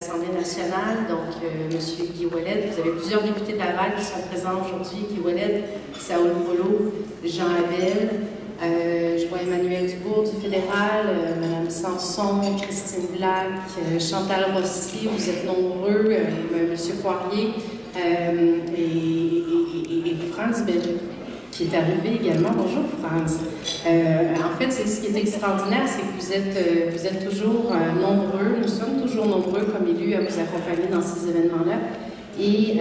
l'Assemblée nationale, donc M. Guy Ouellet. Vous avez plusieurs députés de Laval qui sont présents aujourd'hui, Guy Ouellet, Saoul Polo, Jean Abel, je vois Emmanuel Dubourg du fédéral, Mme Sanson, Christine Black, Chantal Rossi, vous êtes nombreux, M. Poirier et Franz Belge, qui est arrivé également. Bonjour Franz. En fait, ce qui est extraordinaire, c'est que vous êtes toujours nombreux, nous sommes toujours nombreux comme élus à vous accompagner dans ces événements-là. Et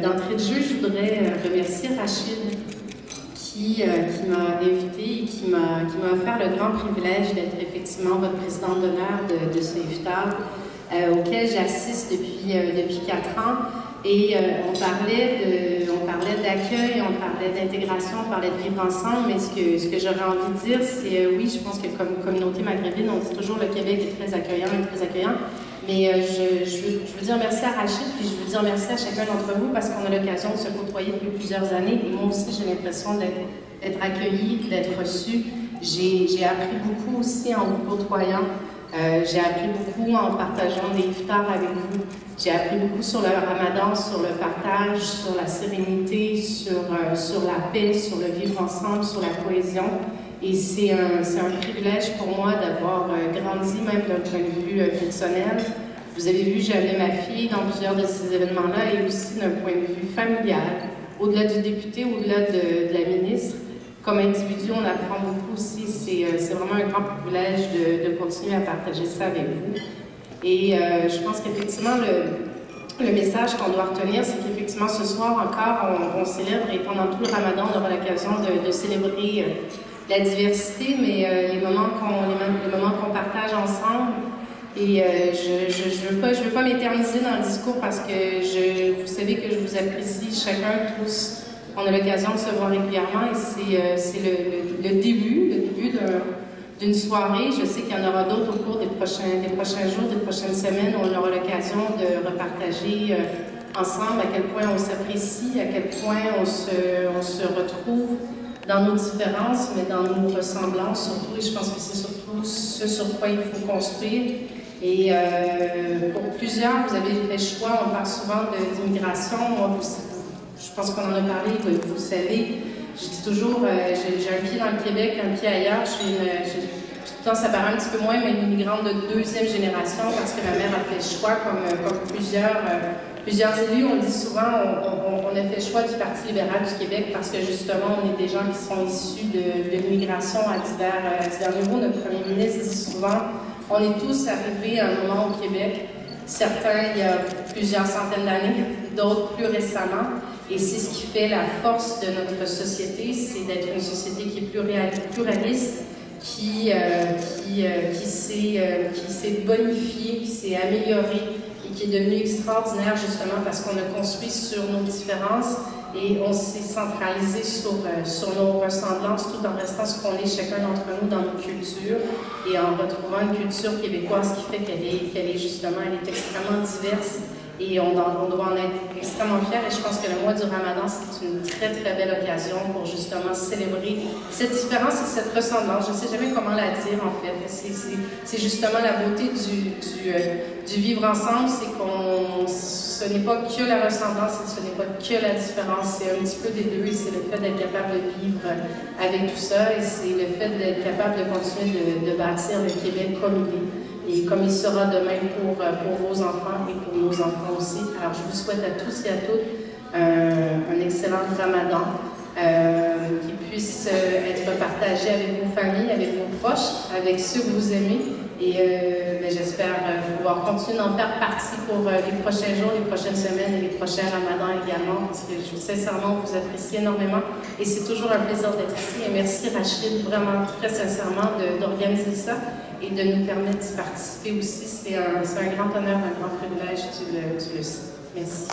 d'entrée de jeu, je voudrais remercier Rachid qui m'a invité et qui m'a offert le grand privilège d'être effectivement votre présidente d'honneur de ce iftar, auquel j'assiste depuis 4 ans. Et on parlait d'accueil, on parlait d'intégration, on parlait de vivre ensemble, mais ce que j'aurais envie de dire, c'est oui, je pense que comme communauté maghrébine, on dit toujours le Québec est très accueillant, mais je veux dire merci à Rachid, puis je veux dire merci à chacun d'entre vous parce qu'on a l'occasion de se côtoyer depuis plusieurs années, et moi aussi j'ai l'impression d'être accueillie, d'être reçue. J'ai appris beaucoup aussi en vous côtoyant. J'ai appris beaucoup en partageant des iftars avec vous. J'ai appris beaucoup sur le ramadan, sur le partage, sur la sérénité, sur la paix, sur le vivre ensemble, sur la cohésion. Et c'est un privilège pour moi d'avoir grandi même d'un point de vue personnel. Vous avez vu, j'avais ma fille dans plusieurs de ces événements-là et aussi d'un point de vue familial, au-delà du député, au-delà de la ministre. Comme individu, on apprend beaucoup aussi. C'est vraiment un grand privilège de continuer à partager ça avec vous. Et je pense qu'effectivement, le message qu'on doit retenir, c'est qu'effectivement, ce soir encore, on célèbre, et pendant tout le ramadan, on aura l'occasion de célébrer la diversité, mais les moments qu'on partage ensemble. Et je veux pas m'éterniser dans le discours parce que vous savez que je vous apprécie chacun, tous. On a l'occasion de se voir régulièrement et c'est le début d'une soirée. Je sais qu'il y en aura d'autres au cours des prochains jours, des prochaines semaines, où on aura l'occasion de repartager ensemble à quel point on s'apprécie, à quel point on se retrouve dans nos différences, mais dans nos ressemblances surtout. Et je pense que c'est surtout ce sur quoi il faut construire. Et pour plusieurs, vous avez fait le choix, on parle souvent d'immigration. Moi, je pense qu'on en a parlé, vous le savez. Je dis toujours, j'ai un pied dans le Québec, un pied ailleurs. Ça paraît un petit peu moins, mais une immigrante de 2e génération, parce que ma mère a fait le choix, comme plusieurs élus. On dit souvent, on a fait le choix du Parti libéral du Québec parce que justement, on est des gens qui sont issus de l'immigration à divers niveaux. Notre premier ministre dit souvent, on est tous arrivés à un moment au Québec, certains il y a plusieurs centaines d'années, d'autres plus récemment. Et c'est ce qui fait la force de notre société, c'est d'être une société qui est pluraliste, qui s'est bonifiée, qui s'est améliorée et qui est devenue extraordinaire justement parce qu'on a construit sur nos différences et on s'est centralisé sur nos ressemblances tout en restant ce qu'on est chacun d'entre nous dans nos cultures et en retrouvant une culture québécoise qui fait qu'elle est extrêmement diverse. Et on doit en être extrêmement fiers. Et je pense que le mois du Ramadan, c'est une très, très belle occasion pour justement célébrer cette différence et cette ressemblance. Je ne sais jamais comment la dire, en fait. C'est justement la beauté du vivre ensemble, c'est ce n'est pas que la ressemblance et ce n'est pas que la différence. C'est un petit peu des deux et c'est le fait d'être capable de vivre avec tout ça et c'est le fait d'être capable de continuer de bâtir le Québec comme il est. Et comme il sera demain pour vos enfants et pour nos enfants aussi. Alors, je vous souhaite à tous et à toutes un excellent Ramadan qui puisse être partagé avec vos familles, avec vos proches, avec ceux que vous aimez. Et j'espère pouvoir continuer d'en faire partie pour les prochains jours, les prochaines semaines et les prochains Ramadans également, parce que sincèrement, vous apprécie énormément. Et c'est toujours un plaisir d'être ici. Et merci Rachid, vraiment très sincèrement, d'organiser ça et de nous permettre d'y participer aussi. C'est un grand honneur, un grand privilège, tu le sais. Merci.